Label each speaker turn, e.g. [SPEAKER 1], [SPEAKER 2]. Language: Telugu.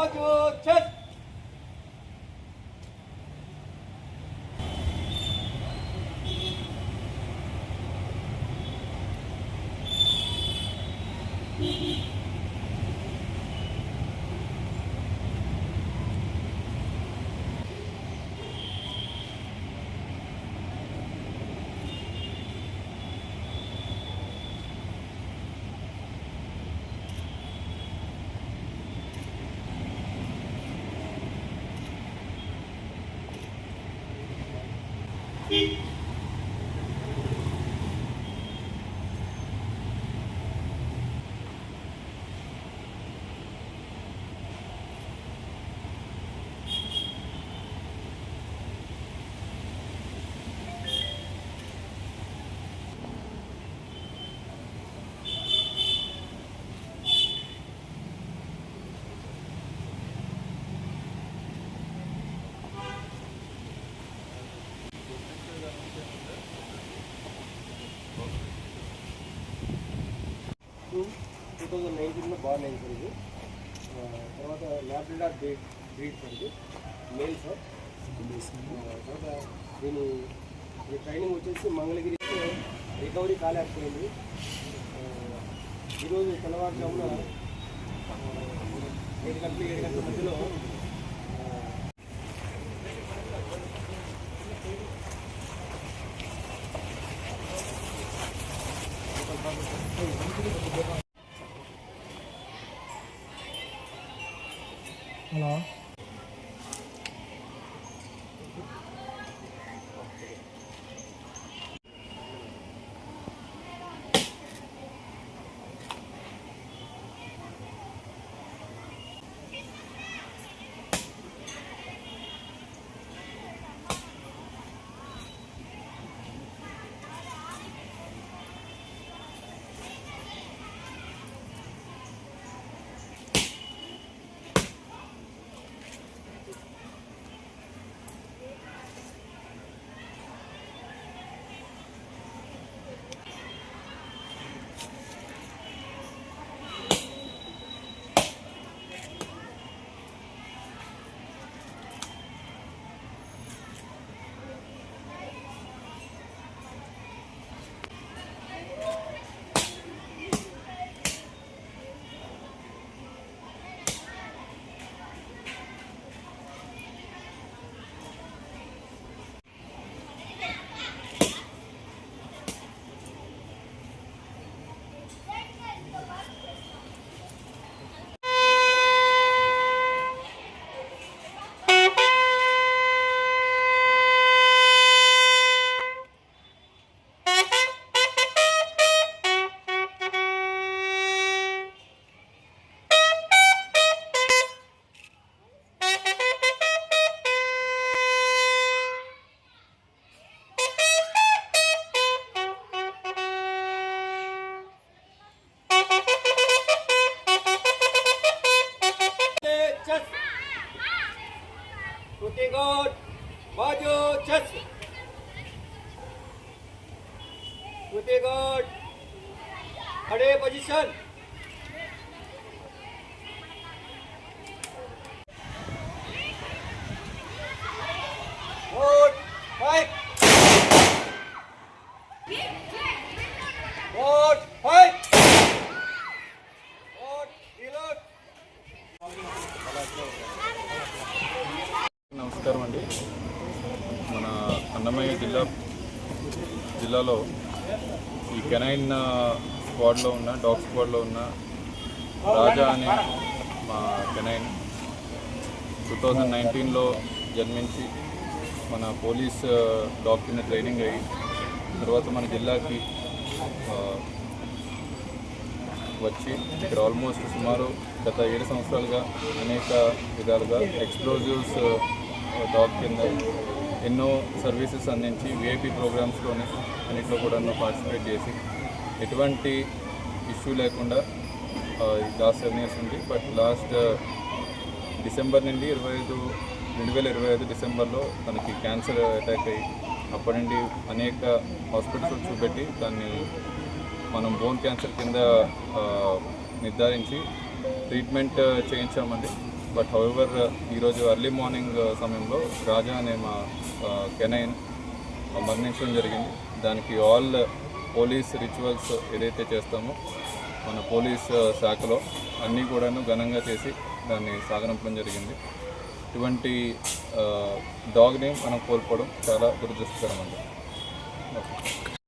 [SPEAKER 1] बाजू छत బాగా అయింది తర్వాత ల్యాబ్రిడార్ బ్రీడ్ సార్ మేల్ సార్ తర్వాత దీని ట్రైనింగ్ వచ్చేసి మంగళగిరి రికవరీ కాలేకపోయింది. ఈరోజు తెల్లవారుజామున 5 గంటలు 7 గంటల మధ్యలో
[SPEAKER 2] హలో God, बाजू छत God, खड़े position Good, fight Good, fight Good, reload
[SPEAKER 3] నమస్కారం అండి. మన అన్నమయ్య జిల్లాలో ఈ కెనైన్ స్క్వాడ్లో ఉన్న డాగ్ స్క్వాడ్లో ఉన్న రాజా అనే మా కెనైన్ 2019లో జన్మించి మన పోలీస్ డాగ్ కింద ట్రైనింగ్ అయ్యి తర్వాత మన జిల్లాకి వచ్చి ఇక్కడ ఆల్మోస్ట్ సుమారు గత 7 సంవత్సరాలుగా అనేక విధాలుగా ఎక్స్ప్లోజివ్స్ డాగ్ కింద ఎన్నో సర్వీసెస్ అందించి విఐపి ప్రోగ్రామ్స్లోని అన్నింటిలో కూడా పార్టిసిపేట్ చేసి ఎటువంటి ఇష్యూ లేకుండా లాస్ట్ 7 years ఉంది. బట్ లాస్ట్ డిసెంబర్ నుండి 2025 డిసెంబర్లో తనకి క్యాన్సర్ అటాక్ అయ్యి అప్పటి నుండి అనేక హాస్పిటల్స్ చూపెట్టి దాన్ని మనం బోన్ క్యాన్సర్ కింద నిర్ధారించి ట్రీట్మెంట్ చేయించామండి. బట్ హౌఎవర్ ఈరోజు ఎర్లీ మార్నింగ్ సమయంలో రాజా అనే మా కెనైన్ మరణించడం జరిగింది. దానికి ఆల్ పోలీస్ రిచువల్స్ ఏదైతే చేస్తామో మన పోలీస్ శాఖలో అన్నీ కూడాను ఘనంగా చేసి దాన్ని సాగనంపడం జరిగింది. ఇటువంటి డాగ్ని మనం కోల్పోవడం చాలా దురదృష్టకరం అండి.